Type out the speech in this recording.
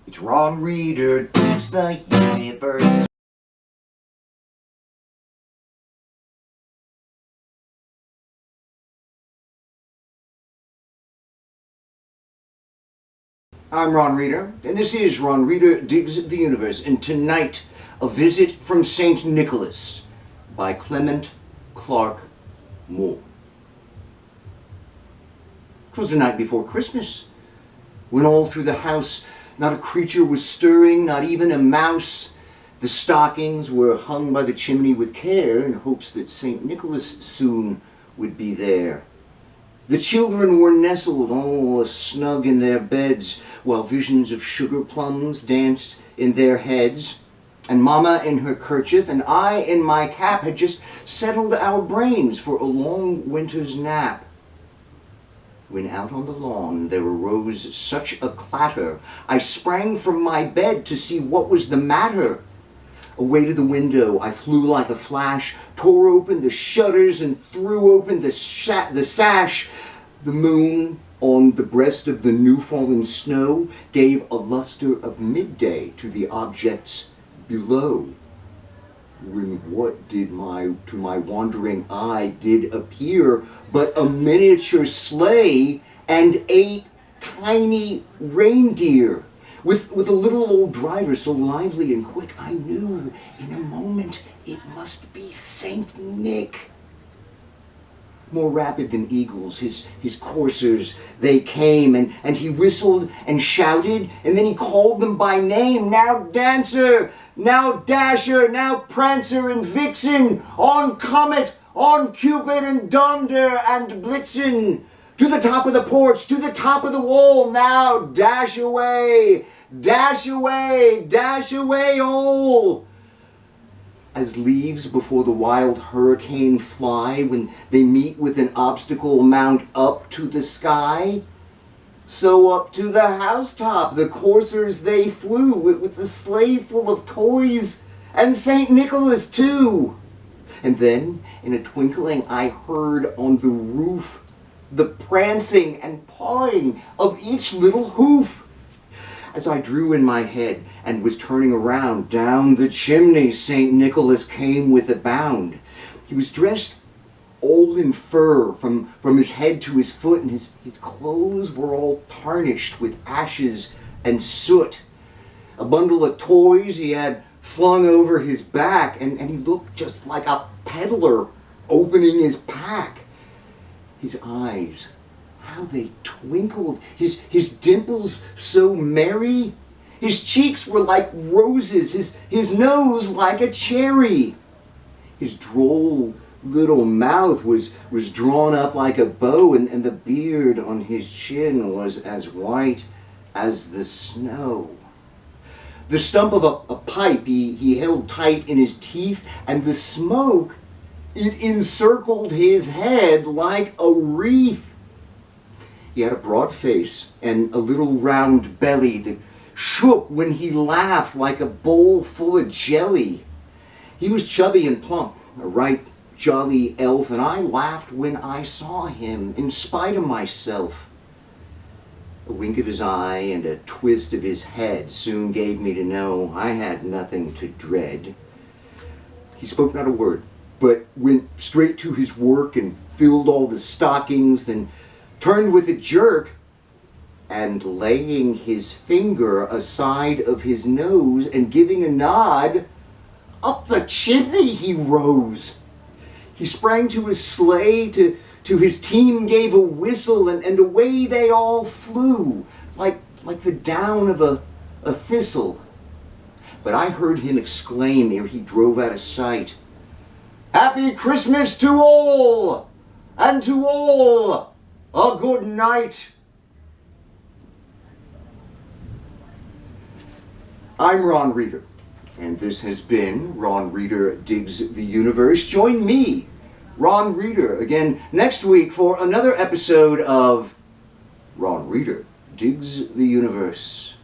It's Ron Reader Digs the Universe. I'm Ron Reader, and this is Ron Reader Digs the Universe, and tonight, A Visit from St. Nicholas by Clement Clarke Moore. It was the night before Christmas, when all through the house not a creature was stirring, not even a mouse. The stockings were hung by the chimney with care in hopes that St. Nicholas soon would be there. The children were nestled all snug in their beds, while visions of sugar plums danced in their heads. And Mama in her kerchief and I in my cap had just settled our brains for a long winter's nap, when out on the lawn there arose such a clatter, I sprang from my bed to see what was the matter. Away to the window I flew like a flash, tore open the shutters and threw open the sash. The moon on the breast of the new-fallen snow gave a luster of midday to the objects below. When what did to my wandering eye did appear but a miniature sleigh and 8 tiny reindeer, with a little old driver so lively and quick I knew in a moment it must be Saint Nick. More rapid than eagles, his coursers, they came, and he whistled and shouted, and then he called them by name. Now Dancer, now Dasher, now Prancer and Vixen, on Comet, on Cupid and Donder and Blitzen, to the top of the porch, to the top of the wall, now dash away, dash away, dash away all. As leaves before the wild hurricane fly when they meet with an obstacle mount up to the sky, so up to the housetop the coursers they flew with the sleigh full of toys, and St. Nicholas too. And then, in a twinkling, I heard on the roof the prancing and pawing of each little hoof. As I drew in my head and was turning around, down the chimney St. Nicholas came with a bound. He was dressed all in fur from his head to his foot, and his clothes were all tarnished with ashes and soot. A bundle of toys he had flung over his back, and he looked just like a peddler opening his pack. His eyes, how they twinkled, his dimples so merry, his cheeks were like roses, his nose like a cherry. His droll little mouth was drawn up like a bow, and the beard on his chin was as white as the snow. The stump of a pipe he held tight in his teeth, and the smoke, it encircled his head like a wreath. He had a broad face and a little round belly that shook when he laughed like a bowl full of jelly. He was chubby and plump, a right jolly elf, and I laughed when I saw him, in spite of myself. A wink of his eye and a twist of his head soon gave me to know I had nothing to dread. He spoke not a word, but went straight to his work and filled all the stockings, then turned with a jerk, and laying his finger aside of his nose and giving a nod, up the chimney he rose. He sprang to his sleigh, to his team gave a whistle, and away they all flew, like the down of a thistle. But I heard him exclaim ere he drove out of sight, "Happy Christmas to all, and to all a good night." I'm Ron Reader, and this has been Ron Reader Digs the Universe. Join me, Ron Reader, again next week for another episode of Ron Reader Digs the Universe.